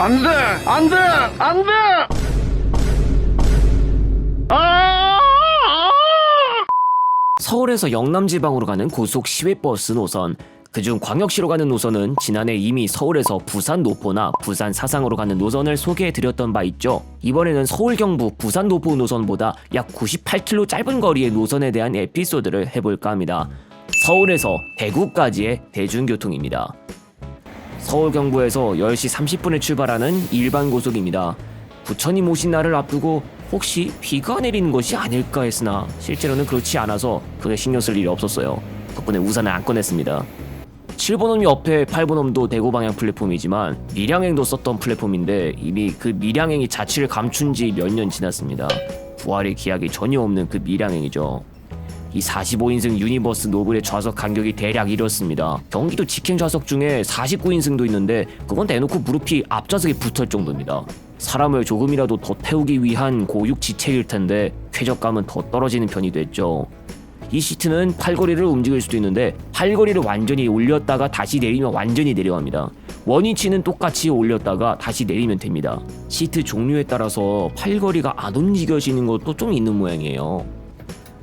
안돼 안돼 안돼. 서울에서 영남지방으로 가는 고속 시외버스 노선, 그중 광역시로 가는 노선은 지난해 이미 서울에서 부산 노포나 부산 사상으로 가는 노선을 소개해드렸던 바 있죠. 이번에는 서울 경부 부산 노포 노선보다 약 98km 짧은 거리의 노선에 대한 에피소드를 해볼까 합니다. 서울에서 대구까지의 대중교통입니다. 서울 경부에서 10시 30분에 출발하는 일반 고속입니다. 부처님 오신 날을 앞두고 혹시 비가 내리는 것이 아닐까 했으나 실제로는 그렇지 않아서 크게 신경 쓸 일이 없었어요. 덕분에 우산을 안 꺼냈습니다. 7번홈 옆에 8번홈도 대구 방향 플랫폼이지만 밀양행도 썼던 플랫폼인데 이미 그 밀양행이 자취를 감춘 지 몇 년 지났습니다. 부활의 기약이 전혀 없는 그 밀양행이죠. 이 45인승 유니버스 노블의 좌석 간격이 대략 이렇습니다. 경기도 직행 좌석 중에 49인승도 있는데 그건 대놓고 무릎이 앞좌석에 붙을 정도입니다. 사람을 조금이라도 더 태우기 위한 고육 지책일 텐데 쾌적감은 더 떨어지는 편이 됐죠. 이 시트는 팔걸이를 움직일 수도 있는데 팔걸이를 완전히 올렸다가 다시 내리면 완전히 내려갑니다. 원위치는 똑같이 올렸다가 다시 내리면 됩니다. 시트 종류에 따라서 팔걸이가 안 움직여지는 것도 좀 있는 모양이에요.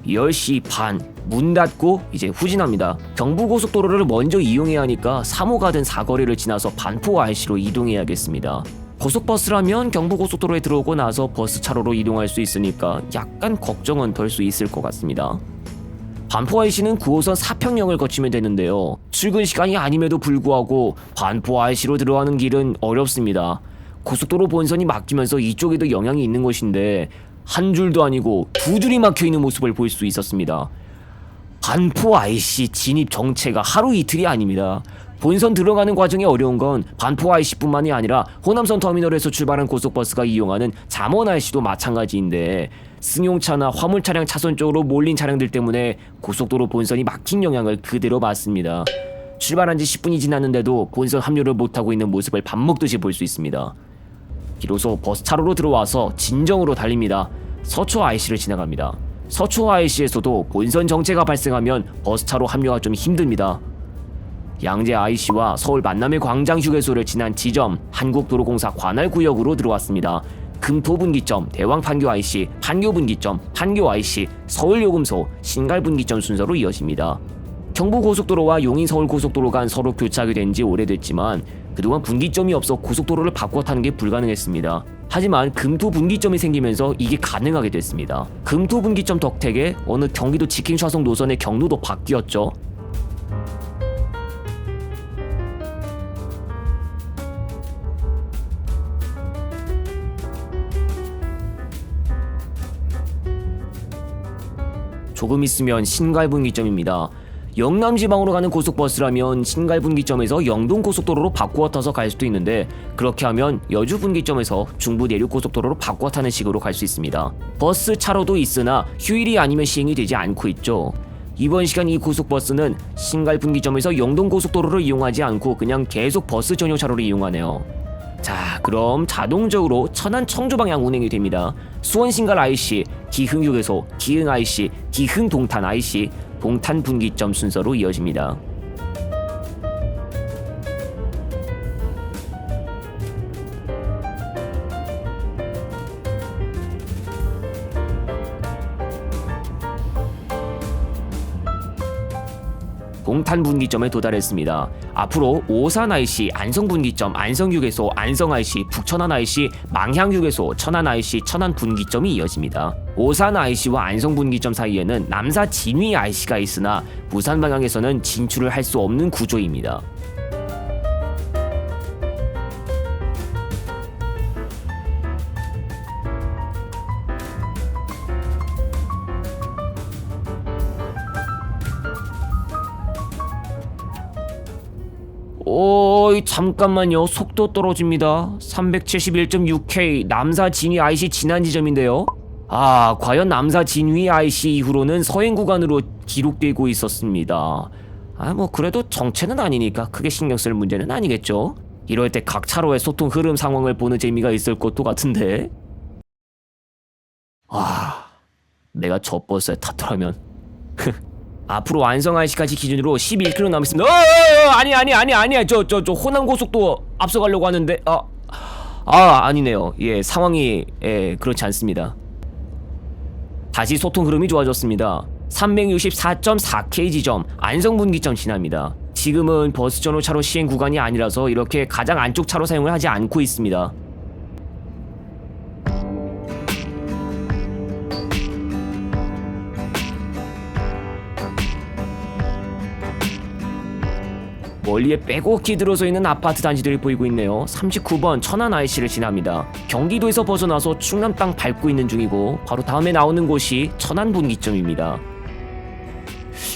10시 반 문 닫고 이제 후진합니다. 경부고속도로를 먼저 이용해야 하니까 3호 가든 사거리를 지나서 반포 IC로 이동해야겠습니다. 고속버스라면 경부고속도로에 들어오고 나서 버스 차로로 이동할 수 있으니까 약간 걱정은 덜 수 있을 것 같습니다. 반포 IC는 9호선 사평역을 거치면 되는데요. 출근 시간이 아님에도 불구하고 반포 IC로 들어가는 길은 어렵습니다. 고속도로 본선이 막히면서 이쪽에도 영향이 있는 것인데 한 줄도 아니고 두 줄이 막혀있는 모습을 볼 수 있었습니다. 반포 IC 진입 정체가 하루 이틀이 아닙니다. 본선 들어가는 과정이 어려운 건 반포 IC뿐만이 아니라 호남선 터미널에서 출발한 고속버스가 이용하는 잠원 IC도 마찬가지인데 승용차나 화물 차량 차선 쪽으로 몰린 차량들 때문에 고속도로 본선이 막힌 영향을 그대로 받습니다. 출발한 지 10분이 지났는데도 본선 합류를 못하고 있는 모습을 밥 먹듯이 볼 수 있습니다. 비로소 버스 차로로 들어와서 진정으로 달립니다. 서초 IC를 지나갑니다. 서초 IC에서도 본선 정체가 발생하면 버스 차로 합류가 좀 힘듭니다. 양재 IC와 서울 만남의 광장 휴게소를 지난 지점 한국도로공사 관할구역으로 들어왔습니다. 금토분기점, 대왕판교 IC, 판교분기점, 판교 IC, 서울요금소, 신갈분기점 순서로 이어집니다. 경부고속도로와 용인서울고속도로 간 서로 교착이 된 지 오래됐지만 그동안 분기점이 없어 고속도로를 바꿔 타는 게 불가능했습니다. 하지만 금토분기점이 생기면서 이게 가능하게 됐습니다. 금토분기점 덕택에 어느 경기도 직행 좌석 노선의 경로도 바뀌었죠. 조금 있으면 신갈분기점입니다. 영남지방으로 가는 고속버스라면 신갈분기점에서 영동고속도로로 바꾸어 타서 갈 수도 있는데 그렇게 하면 여주분기점에서 중부내륙고속도로로 바꾸어 타는 식으로 갈 수 있습니다. 버스 차로도 있으나 휴일이 아니면 시행이 되지 않고 있죠. 이번 시간 이 고속버스는 신갈분기점에서 영동고속도로를 이용하지 않고 그냥 계속 버스 전용 차로를 이용하네요. 자, 그럼 자동적으로 천안 청주 방향 운행이 됩니다. 수원 신갈 IC, 기흥 휴게소, 기흥 IC, 기흥 동탄 IC, 동탄 분기점 순서로 이어집니다. 동탄 분기점에 도달했습니다. 앞으로 오산 IC, 안성 분기점, 안성 휴게소, 안성 IC, 북천안 IC, 망향 휴게소, 천안 IC, 천안 분기점이 이어집니다. 오산 IC와 안성 분기점 사이에는 남사 진위 IC가 있으나 부산 방향에서는 진출을 할 수 없는 구조입니다. 잠깐만요. 속도 떨어집니다. 371.6K 남사 진위 IC 지난 지점인데요. 과연 남사 진위 IC 이후로는 서행 구간으로 기록되고 있었습니다. 그래도 정체는 아니니까 크게 신경 쓸 문제는 아니겠죠. 이럴 때 각 차로의 소통 흐름 상황을 보는 재미가 있을 것도 같은데. 내가 저 버스에 탔더라면. 앞으로 안성 IC까지 기준으로 11km 남았습니다. 아니야. 저 호남 고속도 앞서가려고 하는데. 아니네요. 예, 상황이 그렇지 않습니다. 다시 소통 흐름이 좋아졌습니다. 364.4K 지점 안성분기점 지납니다. 지금은 버스 전후 차로 시행 구간이 아니라서 이렇게 가장 안쪽 차로 사용을 하지 않고 있습니다. 멀리에 빼곡히 들어서 있는 아파트 단지들이 보이고 있네요. 39번 천안 IC를 지납니다. 경기도에서 벗어나서 충남 땅 밟고 있는 중이고 바로 다음에 나오는 곳이 천안 분기점입니다.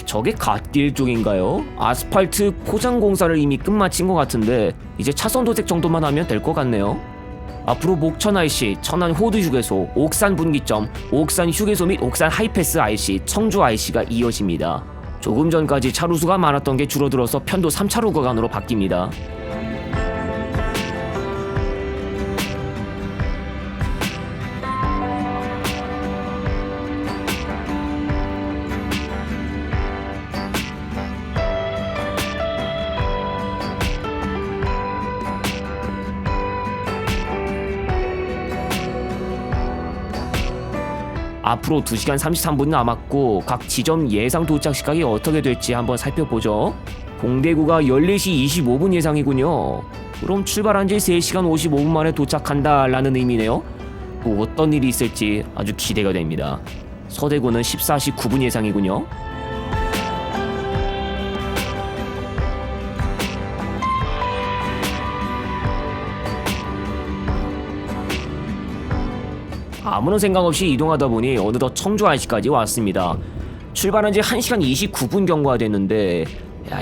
저게 갓길 쪽인가요? 아스팔트 포장 공사를 이미 끝마친 것 같은데 이제 차선 도색 정도만 하면 될 것 같네요. 앞으로 목천 IC, 천안 호드 휴게소, 옥산 분기점, 옥산 휴게소 및 옥산 하이패스 IC, 청주 IC가 이어집니다. 조금 전까지 차로수가 많았던 게 줄어들어서 편도 3차로 구간으로 바뀝니다. 앞으로 2시간 33분 남았고 각 지점 예상 도착 시각이 어떻게 될지 한번 살펴보죠. 동대구가 14시 25분 예상이군요. 그럼 출발한 지 3시간 55분 만에 도착한다 라는 의미네요. 또 어떤 일이 있을지 아주 기대가 됩니다. 서대구는 14시 9분 예상이군요. 아무런 생각 없이 이동하다 보니 어느덧 청주 IC까지 왔습니다. 출발한 지 1시간 29분 경과가 됐는데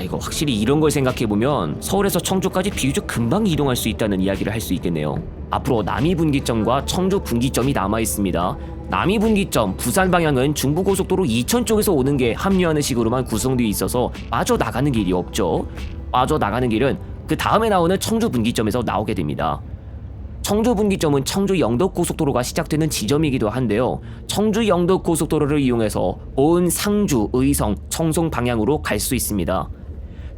이거 확실히 이런 걸 생각해보면 서울에서 청주까지 비교적 금방 이동할 수 있다는 이야기를 할 수 있겠네요. 앞으로 남이 분기점과 청주 분기점이 남아있습니다. 남이 분기점 부산 방향은 중부고속도로 이천 쪽에서 오는 게 합류하는 식으로만 구성되어 있어서 빠져나가는 길이 없죠. 빠져나가는 길은 그 다음에 나오는 청주 분기점에서 나오게 됩니다. 청주 분기점은 청주 영덕고속도로가 시작되는 지점이기도 한데요. 청주 영덕고속도로를 이용해서 보은, 상주, 의성, 청송 방향으로 갈 수 있습니다.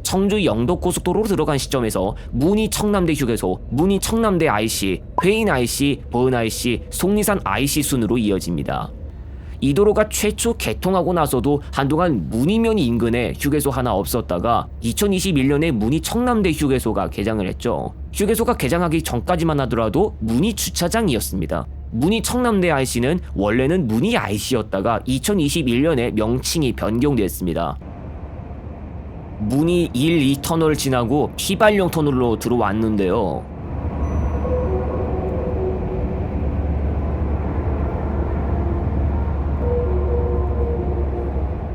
청주 영덕고속도로로 들어간 시점에서 문희 청남대 휴게소, 문희 청남대 IC, 회인 IC, 보은 IC, 속리산 IC 순으로 이어집니다. 이 도로가 최초 개통하고 나서도 한동안 문희면 인근에 휴게소 하나 없었다가 2021년에 문희 청남대 휴게소가 개장을 했죠. 휴게소가 개장하기 전까지만 하더라도 문희 주차장이었습니다. 문희 청남대 IC는 원래는 문희 IC였다가 2021년에 명칭이 변경됐습니다. 문희 1, 2터널을 지나고 피발령 터널로 들어왔는데요.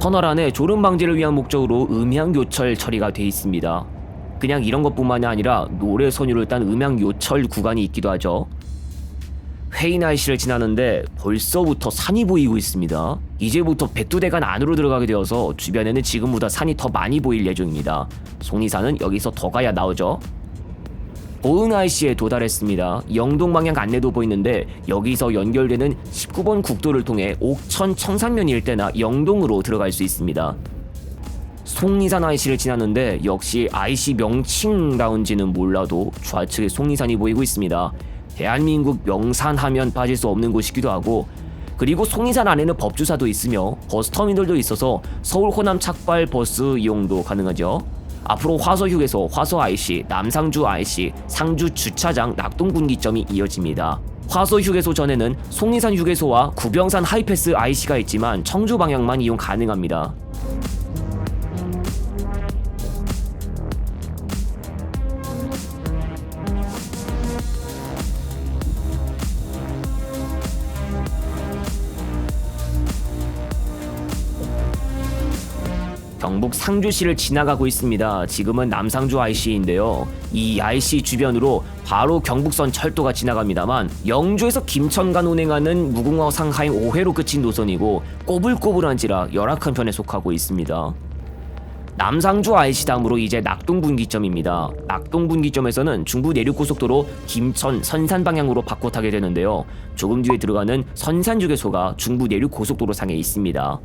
터널 안에 졸음 방지를 위한 목적으로 음향 요철 처리가 돼 있습니다. 그냥 이런 것뿐만이 아니라 노래 선율을 딴 음향 요철 구간이 있기도 하죠. 회인 IC를 지나는데 벌써부터 산이 보이고 있습니다. 이제부터 백두대간 안으로 들어가게 되어서 주변에는 지금보다 산이 더 많이 보일 예정입니다. 속리산은 여기서 더 가야 나오죠. 보은 IC에 도달했습니다. 영동 방향 안내도 보이는데 여기서 연결되는 19번 국도를 통해 옥천 청산면 일대나 영동으로 들어갈 수 있습니다. 속리산 IC를 지났는데 역시 IC 명칭다운지는 몰라도 좌측에 속리산이 보이고 있습니다. 대한민국 명산하면 빠질 수 없는 곳이기도 하고, 그리고 속리산 안에는 법주사도 있으며 버스터미널도 있어서 서울 호남 착발 버스 이용도 가능하죠. 앞으로 화서 휴게소, 화서 IC, 남상주 IC, 상주 주차장, 낙동 분기점이 이어집니다. 화서 휴게소 전에는 속리산 휴게소와 구병산 하이패스 IC가 있지만 청주 방향만 이용 가능합니다. 경북 상주시를 지나가고 있습니다. 지금은 남상주 IC인데요. 이 IC 주변으로 바로 경북선 철도가 지나갑니다만 영주에서 김천간 운행하는 무궁화 상하행 5회로 그친 노선이고 꼬불꼬불한지라 열악한 편에 속하고 있습니다. 남상주 IC 다음으로 이제 낙동 분기점입니다. 낙동 분기점에서는 중부 내륙고속도로 김천, 선산 방향으로 바꿔 타게 되는데요. 조금 뒤에 들어가는 선산 휴게소가 중부 내륙고속도로 상에 있습니다.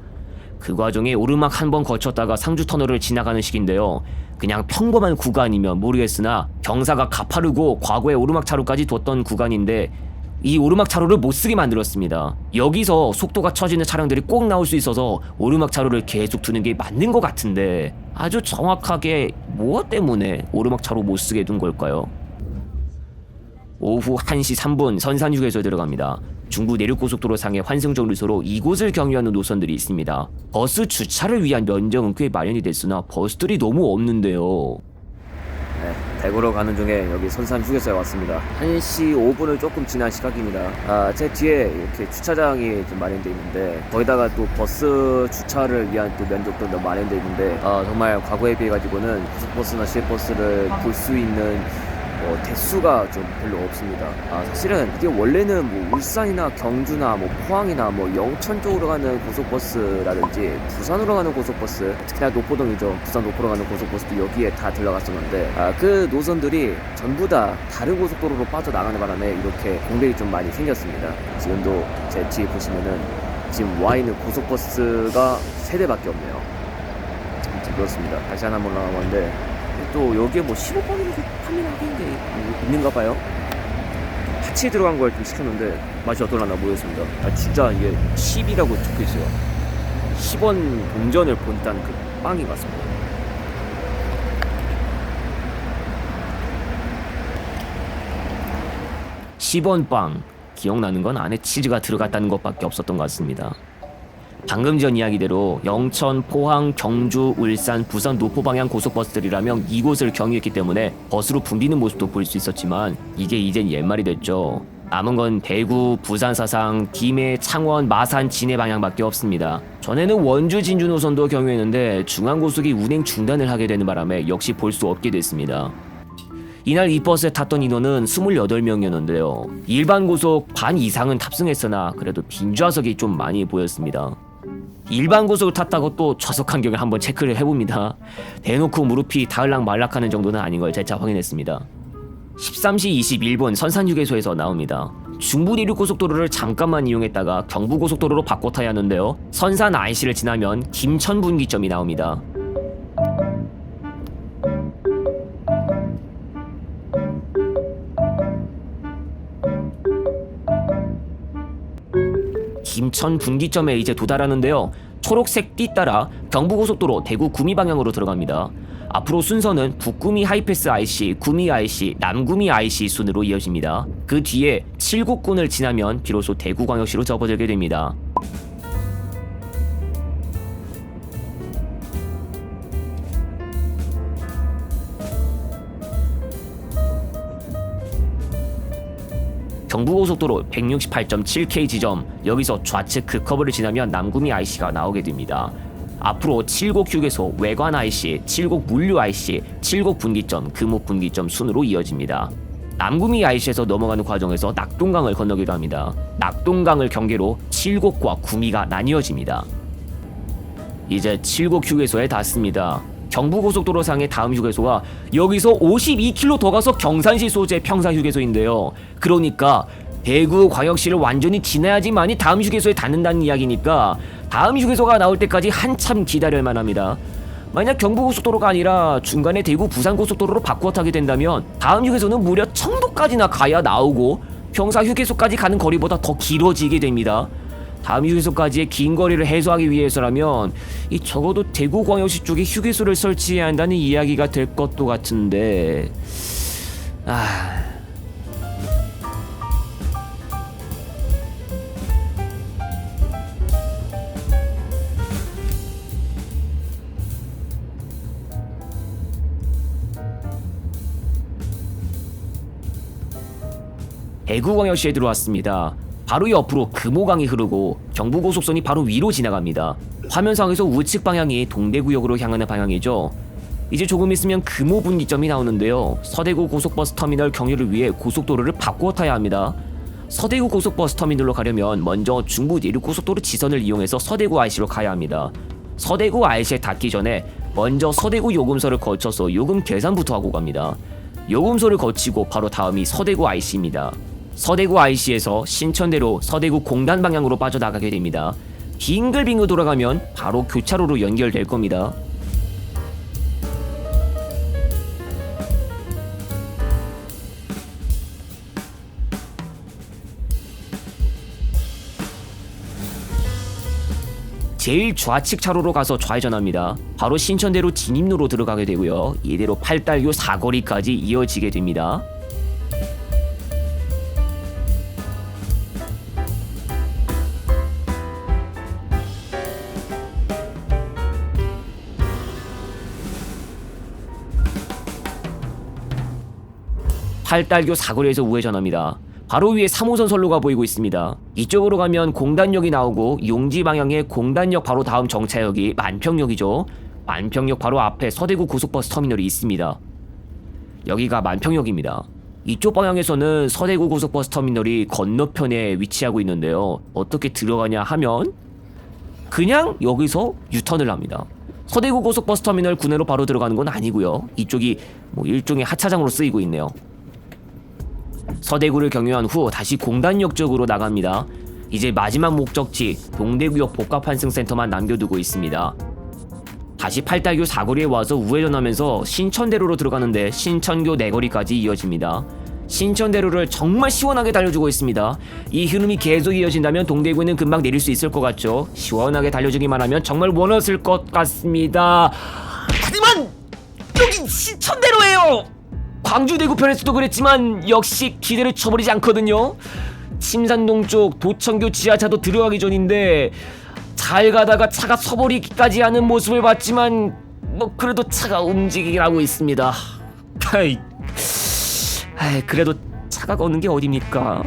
그 과정에 오르막 한 번 거쳤다가 상주 터널을 지나가는 식인데요. 그냥 평범한 구간이면 모르겠으나 경사가 가파르고 과거에 오르막 차로까지 뒀던 구간인데 이 오르막 차로를 못쓰게 만들었습니다. 여기서 속도가 처지는 차량들이 꼭 나올 수 있어서 오르막 차로를 계속 두는 게 맞는 것 같은데 아주 정확하게 무엇 때문에 오르막 차로 못쓰게 둔 걸까요? 오후 1시 3분 선산휴게소에 들어갑니다. 중부 내륙고속도로상의 환승적 루소로 이곳을 경유하는 노선들이 있습니다. 버스 주차를 위한 면적은 꽤 마련이 됐으나 버스들이 너무 없는데요. 네, 대구로 가는 중에 여기 선산휴게소에 왔습니다. 1시 5분을 조금 지난 시각입니다. 제 뒤에 이렇게 주차장이 좀 마련되어 있는데 거기다가 또 버스 주차를 위한 또 면적도 너무 마련되어 있는데 정말 과거에 비해 가지고는 고속버스나 시외버스를 볼 수 있는 대수가 좀 별로 없습니다. 사실은 이게 원래는 뭐 울산이나 경주나 뭐 포항이나 뭐 영천 쪽으로 가는 고속버스라든지 부산으로 가는 고속버스, 특히나 노포동이죠. 부산 노포로 가는 고속버스도 여기에 다 들러갔었는데 그 노선들이 전부 다 다른 고속도로로 빠져나가는 바람에 이렇게 공백이 좀 많이 생겼습니다. 지금도 제 뒤에 보시면은 지금 와 있는 고속버스가 3대밖에 없네요. 아무튼 그렇습니다. 다시 하나 올라가봤는데 또 여기에 뭐 15번이라도 판매하는 게 있는가 봐요. 같이 들어간 걸 좀 시켰는데 맛이 어떨라나 모르겠습니다. 진짜 이게 10이라고 적혀 있어요. 10원 동전을 본딴 그 빵이 같습니다. (10원) 빵, 기억나는 건 안에 치즈가 들어갔다는 것밖에 없었던 것 같습니다. 방금 전 이야기대로 영천, 포항, 경주, 울산, 부산, 노포 방향 고속버스들이라면 이곳을 경유했기 때문에 버스로 붐비는 모습도 볼 수 있었지만 이게 이젠 옛말이 됐죠. 남은 건 대구, 부산 사상, 김해, 창원, 마산, 진해 방향밖에 없습니다. 전에는 원주, 진주 노선도 경유했는데 중앙고속이 운행 중단을 하게 되는 바람에 역시 볼 수 없게 됐습니다. 이날 이 버스에 탔던 인원은 28명이었는데요. 일반 고속 반 이상은 탑승했으나 그래도 빈 좌석이 좀 많이 보였습니다. 일반 고속을 탔다고 또 좌석 간격을 한번 체크를 해봅니다. 대놓고 무릎이 닿을락 말락하는 정도는 아닌 걸 재차 확인했습니다. 13시 21분 선산휴게소에서 나옵니다. 중부 내륙고속도로를 잠깐만 이용했다가 경부고속도로로 바꿔 타야 하는데요. 선산 IC를 지나면 김천 분기점이 나옵니다. 김천 분기점에 이제 도달하는데요. 초록색 띠 따라 경부고속도로 대구 구미 방향으로 들어갑니다. 앞으로 순서는 북구미 하이패스 IC, 구미 IC, 남구미 IC 순으로 이어집니다. 그 뒤에 칠곡군을 지나면 비로소 대구광역시로 접어들게 됩니다. 경부고속도로 168.7K 지점, 여기서 좌측 급커브를 지나면 남구미 IC가 나오게 됩니다. 앞으로 칠곡 휴게소, 외관 IC, 칠곡 물류 IC, 칠곡 분기점, 금옥 분기점 순으로 이어집니다. 남구미 IC에서 넘어가는 과정에서 낙동강을 건너기도 합니다. 낙동강을 경계로 칠곡과 구미가 나뉘어집니다. 이제 칠곡 휴게소에 닿습니다. 경부고속도로상의 다음 휴게소가 여기서 52km 더 가서 경산시 소재 평사휴게소인데요. 그러니까 대구광역시를 완전히 지나야지만이 다음 휴게소에 닿는다는 이야기니까 다음 휴게소가 나올 때까지 한참 기다릴 만합니다. 만약 경부고속도로가 아니라 중간에 대구 부산고속도로로 바꾸어 타게 된다면 다음 휴게소는 무려 청도까지나 가야 나오고 평사휴게소까지 가는 거리보다 더 길어지게 됩니다. 다음 휴게소까지의 긴 거리를 해소하기 위해서라면 적어도 대구광역시 쪽에 휴게소를 설치해야 한다는 이야기가 될 것도 같은데 대구광역시에 들어왔습니다. 바로 옆으로 금호강이 흐르고 경부고속선이 바로 위로 지나갑니다. 화면상에서 우측 방향이 동대구역으로 향하는 방향이죠. 이제 조금 있으면 금호 분기점이 나오는데요. 서대구 고속버스 터미널 경유를 위해 고속도로를 바꾸어 타야 합니다. 서대구 고속버스 터미널로 가려면 먼저 중부 내륙고속도로 지선을 이용해서 서대구 IC로 가야 합니다. 서대구 IC에 닿기 전에 먼저 서대구 요금소를 거쳐서 요금 계산부터 하고 갑니다. 요금소를 거치고 바로 다음이 서대구 IC입니다. 서대구 IC에서 신천대로 서대구 공단 방향으로 빠져나가게 됩니다. 빙글빙글 돌아가면 바로 교차로로 연결될 겁니다. 제일 좌측 차로로 가서 좌회전합니다. 바로 신천대로 진입로로 들어가게 되고요. 이대로 팔달교 사거리까지 이어지게 됩니다. 팔달교 사거리에서 우회전합니다. 바로 위에 3호선 선로가 보이고 있습니다. 이쪽으로 가면 공단역이 나오고 용지 방향에 공단역 바로 다음 정차역이 만평역이죠. 만평역 바로 앞에 서대구 고속버스 터미널이 있습니다. 여기가 만평역입니다. 이쪽 방향에서는 서대구 고속버스 터미널이 건너편에 위치하고 있는데요. 어떻게 들어가냐 하면 그냥 여기서 유턴을 합니다. 서대구 고속버스 터미널 구내로 바로 들어가는 건 아니고요. 이쪽이 일종의 하차장으로 쓰이고 있네요. 서대구를 경유한 후 다시 공단역 쪽으로 나갑니다. 이제 마지막 목적지 동대구역 복합환승센터만 남겨두고 있습니다. 다시 팔달교 사거리에 와서 우회전하면서 신천대로로 들어가는데 신천교 내거리까지 이어집니다. 신천대로를 정말 시원하게 달려주고 있습니다. 이 흐름이 계속 이어진다면 동대구에는 금방 내릴 수 있을 것 같죠. 시원하게 달려주기만 하면 정말 원했을 것 같습니다. 하지만 여긴 신천대로예요. 광주 대구 편에서도 그랬지만 역시 기대를 쳐버리지 않거든요. 침산동 쪽 도청교 지하차도 들어가기 전인데 잘 가다가 차가 서버리기까지 하는 모습을 봤지만 그래도 차가 움직이긴 하고 있습니다. 그래도 차가 거는 게 어딥니까?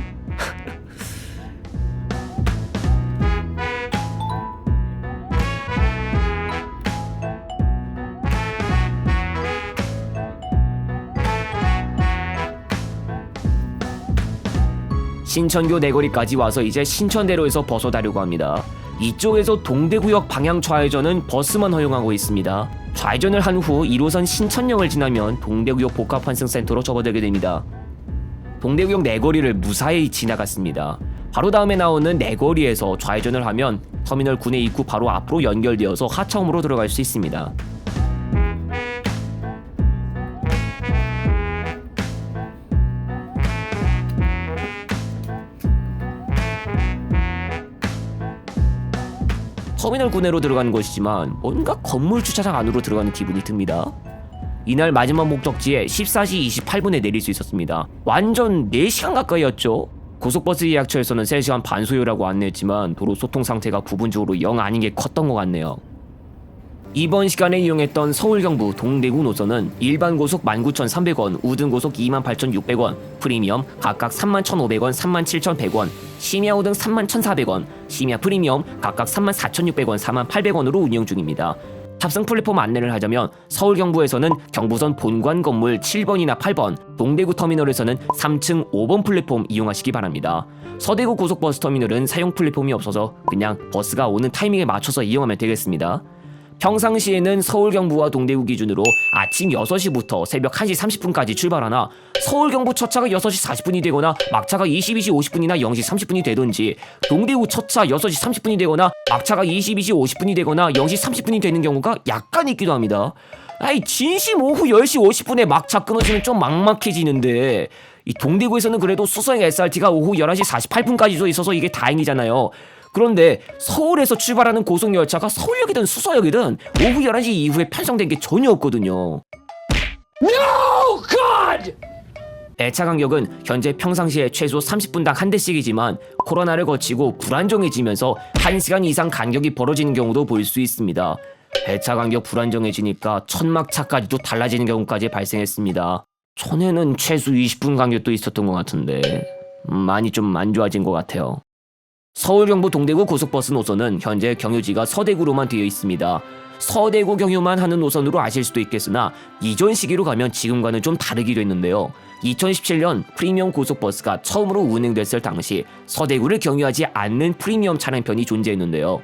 신천교 내거리까지 와서 이제 신천대로에서 벗어나려고 합니다. 이쪽에서 동대구역 방향 좌회전은 버스만 허용하고 있습니다. 좌회전을 한 후 1호선 신천역을 지나면 동대구역 복합환승센터로 접어들게 됩니다. 동대구역 내거리를 무사히 지나갔습니다. 바로 다음에 나오는 내거리에서 좌회전을 하면 터미널 구내 입구 바로 앞으로 연결되어서 하차홈으로 들어갈 수 있습니다. 터미널 구내로 들어가는 것이지만 뭔가 건물 주차장 안으로 들어가는 기분이 듭니다. 이날 마지막 목적지에 14시 28분에 내릴 수 있었습니다. 완전 4시간 가까이였죠. 고속버스 예약처에서는 3시간 반 소요라고 안내했지만 도로 소통 상태가 부분적으로 영 아닌 게 컸던 것 같네요. 이번 시간에 이용했던 서울 경부 동대구 노선은 일반 고속 19,300원, 우등 고속 28,600원, 프리미엄 각각 31,500원, 37,100원, 심야 우등 31,400원, 심야 프리미엄 각각 34,600원, 48,000원으로 운영 중입니다. 탑승 플랫폼 안내를 하자면 서울 경부에서는 경부선 본관 건물 7번이나 8번, 동대구 터미널에서는 3층 5번 플랫폼 이용하시기 바랍니다. 서대구 고속버스 터미널은 사용 플랫폼이 없어서 그냥 버스가 오는 타이밍에 맞춰서 이용하면 되겠습니다. 평상시에는 서울 경부와 동대구 기준으로 아침 6시부터 새벽 1시 30분까지 출발하나 서울 경부 첫 차가 6시 40분이 되거나 막차가 22시 50분이나 0시 30분이 되든지 동대구 첫 차 6시 30분이 되거나 막차가 22시 50분이 되거나 0시 30분이 되는 경우가 약간 있기도 합니다. 진심 오후 10시 50분에 막차 끊어지면 좀 막막해지는데 이 동대구에서는 그래도 수서행 SRT가 오후 11시 48분까지도 있어서 이게 다행이잖아요. 그런데 서울에서 출발하는 고속열차가 서울역이든 수서역이든 오후 11시 이후에 편성된 게 전혀 없거든요. No God! 배차 간격은 현재 평상시에 최소 30분당 한 대씩이지만 코로나를 거치고 불안정해지면서 1시간 이상 간격이 벌어지는 경우도 볼 수 있습니다. 배차 간격 불안정해지니까 천막차까지도 달라지는 경우까지 발생했습니다. 전에는 최소 20분 간격도 있었던 것 같은데 많이 좀 안 좋아진 것 같아요. 서울 경부 동대구 고속버스 노선은 현재 경유지가 서대구로만 되어 있습니다. 서대구 경유만 하는 노선으로 아실 수도 있겠으나 이전 시기로 가면 지금과는 좀 다르기도 했는데요. 2017년 프리미엄 고속버스가 처음으로 운행됐을 당시 서대구를 경유하지 않는 프리미엄 차량편이 존재했는데요.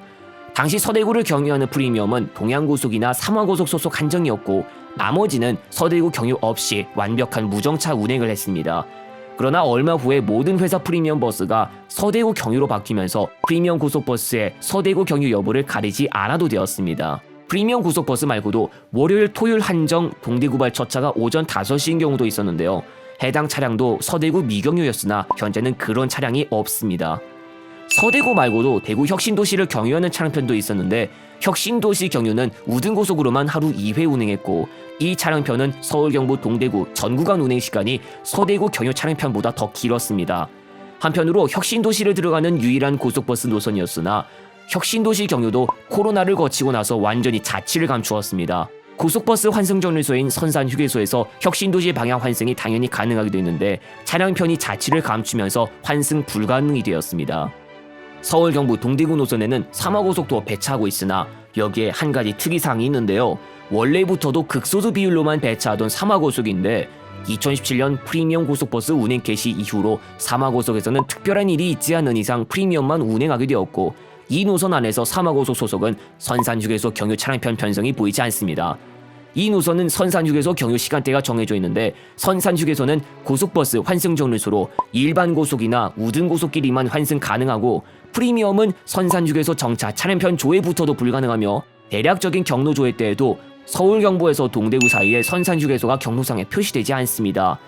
당시 서대구를 경유하는 프리미엄은 동양고속이나 삼화고속 소속 한정이었고 나머지는 서대구 경유 없이 완벽한 무정차 운행을 했습니다. 그러나 얼마 후에 모든 회사 프리미엄 버스가 서대구 경유로 바뀌면서 프리미엄 고속버스의 서대구 경유 여부를 가리지 않아도 되었습니다. 프리미엄 고속버스 말고도 월요일 토요일 한정 동대구발 첫차가 오전 5시인 경우도 있었는데요. 해당 차량도 서대구 미경유였으나 현재는 그런 차량이 없습니다. 서대구 말고도 대구 혁신도시를 경유하는 차량편도 있었는데 혁신도시 경유는 우등고속으로만 하루 2회 운행했고 이 차량편은 서울 경부 동대구 전 구간 운행 시간이 서대구 경유 차량편보다 더 길었습니다. 한편으로 혁신도시를 들어가는 유일한 고속버스 노선이었으나 혁신도시 경유도 코로나를 거치고 나서 완전히 자취를 감추었습니다. 고속버스 환승정류소인 선산휴게소에서 혁신도시 방향 환승이 당연히 가능하게 됐는데 차량편이 자취를 감추면서 환승 불가능이 되었습니다. 서울 경부 동대구 노선에는 3호고속도 배차하고 있으나 여기에 한 가지 특이사항이 있는데요. 원래부터도 극소수 비율로만 배차하던 3호고속인데 2017년 프리미엄 고속버스 운행 개시 이후로 3호고속에서는 특별한 일이 있지 않은 이상 프리미엄만 운행하게 되었고 이 노선 안에서 3호고속 소속은 선산휴게소 경유 차량편 편성이 보이지 않습니다. 이 노선은 선산휴게소 경유 시간대가 정해져 있는데 선산휴게소는 고속버스 환승정류소로 일반 고속이나 우등고속끼리만 환승 가능하고 프리미엄은 선산휴게소 정차 차량편 조회부터도 불가능하며 대략적인 경로 조회 때에도 서울 경부에서 동대구 사이에 선산휴게소가 경로상에 표시되지 않습니다.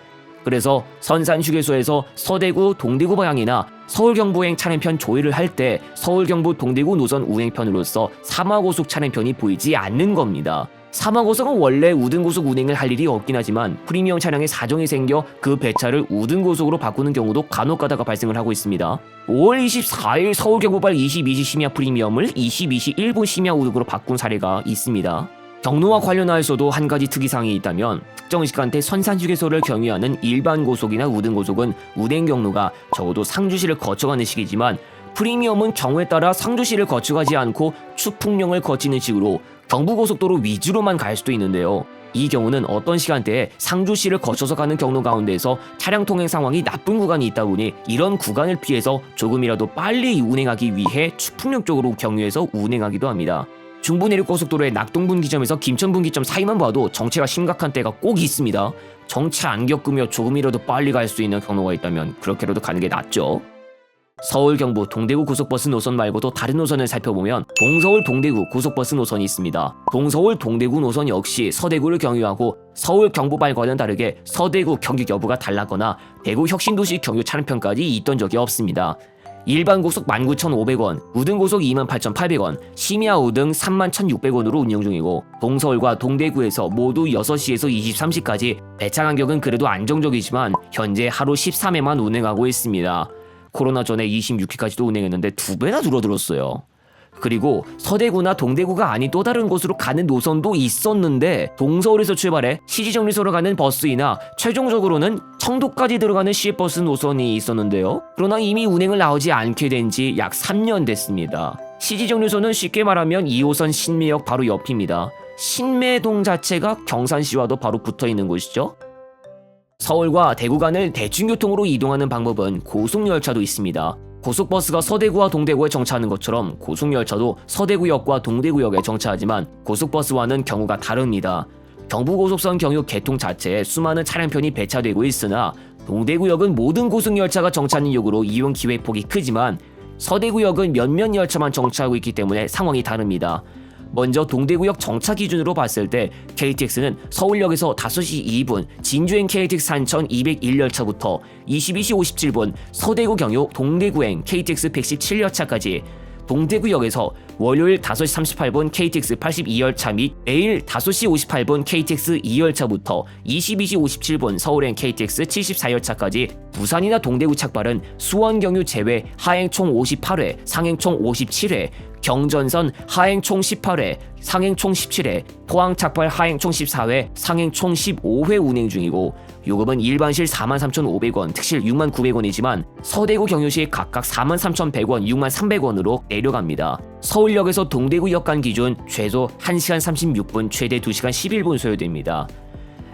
그래서 선산휴게소에서 서대구 동대구 방향이나 서울 경부행 차량편 조회를 할 때 서울 경부 동대구 노선 운행편으로서 3호고속 차량편이 보이지 않는 겁니다. 3호고속은 원래 우등고속 운행을 할 일이 없긴 하지만 프리미엄 차량에 사정이 생겨 그 배차를 우등고속으로 바꾸는 경우도 간혹가다가 발생을 하고 있습니다. 5월 24일 서울 경부발 22시 심야 프리미엄을 22시 1분 심야 우등으로 바꾼 사례가 있습니다. 경로와 관련하여서도 한 가지 특이사항이 있다면 특정 시간대 선산휴게소를 경유하는 일반 고속이나 우등고속은 운행 경로가 적어도 상주시를 거쳐가는 시기지만 프리미엄은 경우에 따라 상주시를 거쳐가지 않고 추풍령을 거치는 식으로 경부고속도로 위주로만 갈 수도 있는데요. 이 경우는 어떤 시간대에 상주시를 거쳐서 가는 경로 가운데에서 차량 통행 상황이 나쁜 구간이 있다 보니 이런 구간을 피해서 조금이라도 빨리 운행하기 위해 추풍령 쪽으로 경유해서 운행하기도 합니다. 중부내륙고속도로의 낙동분기점에서 김천분기점 사이만 봐도 정체가 심각한 때가 꼭 있습니다. 정체 안 겪으며 조금이라도 빨리 갈 수 있는 경로가 있다면 그렇게라도 가는 게 낫죠. 서울 경부 동대구 고속버스 노선 말고도 다른 노선을 살펴보면 동서울 동대구 고속버스 노선이 있습니다. 동서울 동대구 노선 역시 서대구를 경유하고 서울 경부발과는 다르게 서대구 경유 여부가 달랐거나 대구 혁신도시 경유 차량편까지 있던 적이 없습니다. 일반 고속 19,500원, 우등고속 28,800원, 심야 우등 31,600원으로 운영 중이고 동서울과 동대구에서 모두 6시에서 23시까지 배차 간격은 그래도 안정적이지만 현재 하루 13회만 운행하고 있습니다. 코로나 전에 26회까지도 운행했는데 2배나 줄어들었어요. 그리고 서대구나 동대구가 아닌 또 다른 곳으로 가는 노선도 있었는데 동서울에서 출발해 시지정류소로 가는 버스이나 최종적으로는 청도까지 들어가는 시외버스 노선이 있었는데요. 그러나 이미 운행을 나오지 않게 된 지 약 3년 됐습니다. 시지정류소는 쉽게 말하면 2호선 신매역 바로 옆입니다. 신매동 자체가 경산시와도 바로 붙어있는 곳이죠. 서울과 대구 간을 대중교통으로 이동하는 방법은 고속열차도 있습니다. 고속버스가 서대구와 동대구에 정차하는 것처럼 고속열차도 서대구역과 동대구역에 정차하지만 고속버스와는 경우가 다릅니다. 경부고속선 경유 개통 자체에 수많은 차량편이 배차되고 있으나 동대구역은 모든 고속열차가 정차하는 역으로 이용 기회폭이 크지만 서대구역은 몇몇 열차만 정차하고 있기 때문에 상황이 다릅니다. 먼저 동대구역 정차 기준으로 봤을 때 KTX는 서울역에서 5시 2분 진주행 KTX 산천 201열차부터 22시 57분 서대구 경유 동대구행 KTX 117열차까지 동대구역에서 월요일 5시 38분 KTX 82열차 및 매일 5시 58분 KTX 2열차부터 22시 57분 서울행 KTX 74열차까지 부산이나 동대구 착발은 수원 경유 제외 하행 총 58회, 상행 총 57회, 경전선 하행 총 18회, 상행 총 17회, 포항 착발 하행 총 14회, 상행 총 15회 운행 중이고 요금은 일반실 43,500원, 특실 69,900원이지만 서대구 경유시 각각 43,100원, 63,300원으로 내려갑니다. 서울역에서 동대구역 간 기준 최소 1시간 36분, 최대 2시간 11분 소요됩니다.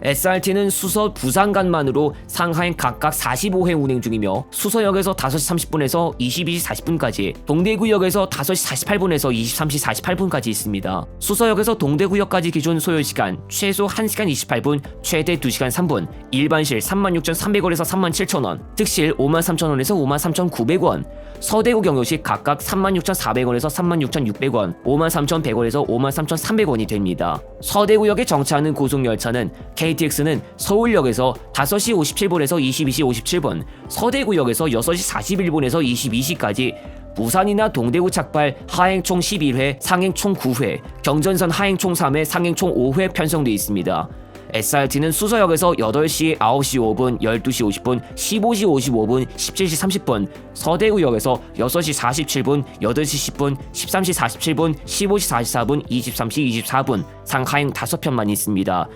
SRT는 수서 부산간만으로 상하행 각각 45회 운행 중이며 수서역에서 5시 30분에서 22시 40분까지, 동대구역에서 5시 48분에서 23시 48분까지 있습니다. 수서역에서 동대구역까지 기준 소요시간 최소 1시간 28분, 최대 2시간 3분, 일반실 36,300원에서 37,000원, 특실 53,000원에서 53,900원, 서대구 경유시 각각 36,400원에서 36,600원, 53,100원에서 53,300원이 됩니다. 서대구역에 정차하는 고속열차는 KTX는 서울역에서 5시 57분에서 22시 57분, 서대구역에서 6시 41분에서 22시까지, 부산이나 동대구 착발 하행 총 11회, 상행 총 9회, 경전선 하행 총 3회, 상행 총 5회 편성되어 있습니다. SRT는 수서역에서 8시, 9시 5분, 12시 50분, 15시 55분, 17시 30분, 서대구역에서 6시 47분, 8시 10분, 13시 47분, 15시 44분, 23시 24분, 상하행 5편만 있습니다.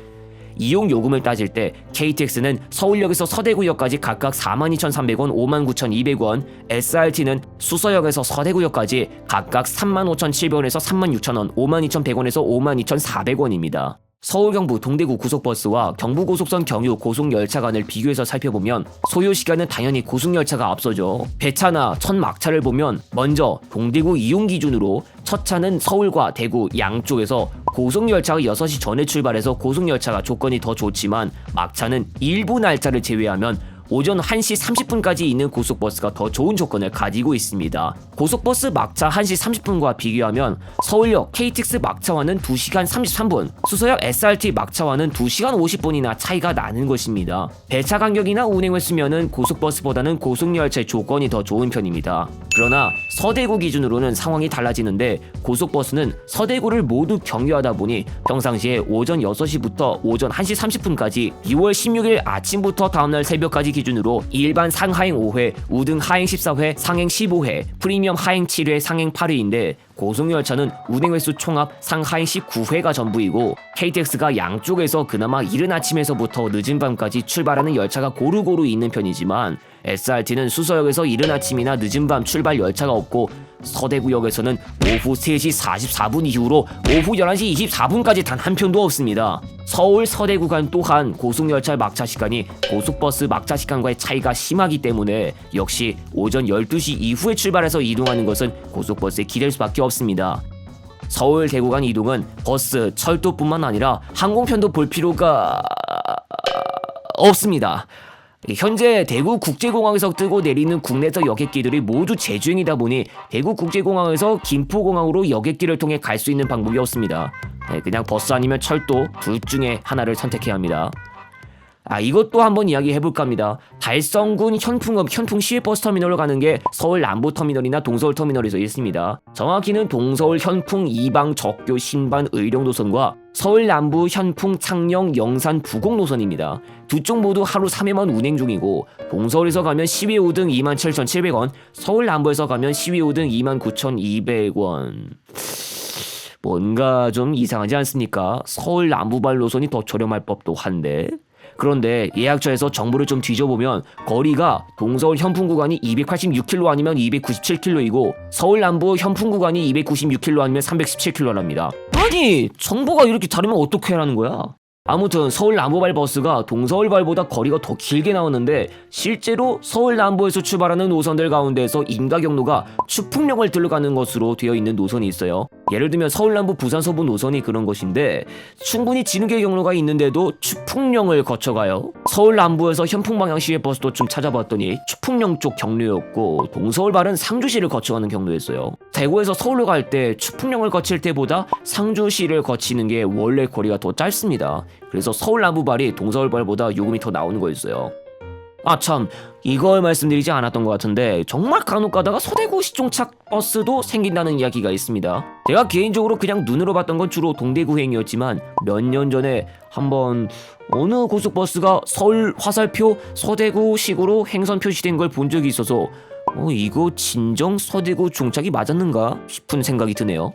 이용 요금을 따질 때 KTX는 서울역에서 서대구역까지 각각 42,300원, 59,200원, SRT는 수서역에서 서대구역까지 각각 35,700원에서 36,000원, 52,100원에서 52,400원입니다. 서울 경부 동대구 고속버스와 경부고속선 경유 고속열차 간을 비교해서 살펴보면 소요시간은 당연히 고속열차가 앞서죠. 배차나 첫 막차를 보면 먼저 동대구 이용 기준으로 첫 차는 서울과 대구 양쪽에서 고속열차가 6시 전에 출발해서 고속열차가 조건이 더 좋지만, 막차는 일부 날짜를 제외하면 오전 1시 30분까지 있는 고속버스가 더 좋은 조건을 가지고 있습니다. 고속버스 막차 1시 30분과 비교하면 서울역 KTX 막차와는 2시간 33분, 수서역 SRT 막차와는 2시간 50분이나 차이가 나는 것입니다. 배차 간격이나 운행 횟수면은 고속버스보다는 고속열차의 조건이 더 좋은 편입니다. 그러나 서대구 기준으로는 상황이 달라지는데, 고속버스는 서대구를 모두 경유하다 보니 평상시에 오전 6시부터 오전 1시 30분까지 2월 16일 아침부터 다음날 새벽까지 기준으로 일반 상하행 5회, 우등 하행 14회, 상행 15회, 프리미엄 하행 7회, 상행 8회인데, 고속열차는 운행 횟수 총합 상하행 19회가 전부이고, KTX가 양쪽에서 그나마 이른 아침에서부터 늦은 밤까지 출발하는 열차가 고루고루 있는 편이지만, SRT는 수서역에서 이른 아침이나 늦은 밤 출발 열차가 없고, 서대구역에서는 오후 3시 44분 이후로 오후 11시 24분까지 단 한 편도 없습니다. 서울 서대 구간 또한 고속열차 막차 시간이 고속버스 막차 시간과의 차이가 심하기 때문에 역시 오전 12시 이후에 출발해서 이동하는 것은 고속버스에 기댈 수밖에 없습니다. 서울 대구 간 이동은 버스, 철도뿐만 아니라 항공편도 볼 필요가 없습니다. 현재 대구 국제공항에서 뜨고 내리는 국내선 여객기들이 모두 재주행이다 보니 대구 국제공항에서 김포공항으로 여객기를 통해 갈 수 있는 방법이 없습니다. 그냥 버스 아니면 철도 둘 중에 하나를 선택해야 합니다. 이것도 한번 이야기해볼까 합니다. 달성군 현풍 시외버스터미널로 가는 게 서울 남부터미널이나 동서울터미널에서 있습니다. 정확히는 동서울 현풍 이방 적교 신반 의령 노선과 서울 남부 현풍 창녕 영산 부곡 노선입니다. 두 쪽 모두 하루 3회만 운행 중이고, 동서울에서 가면 12회 5등 27,700원, 서울 남부에서 가면 12회 5등 29,200원. 뭔가 좀 이상하지 않습니까? 서울 남부발 노선이 더 저렴할 법도 한데. 그런데 예약처에서 정보를 좀 뒤져보면 거리가 동서울 현풍 구간이 286km 아니면 297km이고 서울 남부 현풍 구간이 296km 아니면 317km랍니다. 아니, 정보가 이렇게 다르면 어떻게 하라는 거야? 아무튼 서울 남부발 버스가 동서울발보다 거리가 더 길게 나오는데, 실제로 서울 남부에서 출발하는 노선들 가운데에서 인가 경로가 추풍령을 들러가는 것으로 되어 있는 노선이 있어요. 예를 들면 서울 남부 부산 서부 노선이 그런 것인데, 충분히 지능계 경로가 있는데도 추풍령을 거쳐가요. 서울 남부에서 현풍 방향 시외버스도 좀 찾아봤더니 추풍령 쪽 경로였고, 동서울발은 상주시를 거쳐가는 경로였어요. 대구에서 서울로 갈 때 추풍령을 거칠 때보다 상주시를 거치는 게 원래 거리가 더 짧습니다. 그래서 서울 남부발이 동서울발보다 요금이 더 나오는 거였어요. 참, 이걸 말씀드리지 않았던 것 같은데 정말 간혹 가다가 서대구 시종착 버스도 생긴다는 이야기가 있습니다. 제가 개인적으로 그냥 눈으로 봤던 건 주로 동대구행이었지만, 몇 년 전에 한번 어느 고속버스가 서울 화살표 서대구식으로 행선 표시된 걸 본 적이 있어서 이거 진정 서대구 종착이 맞았는가 싶은 생각이 드네요.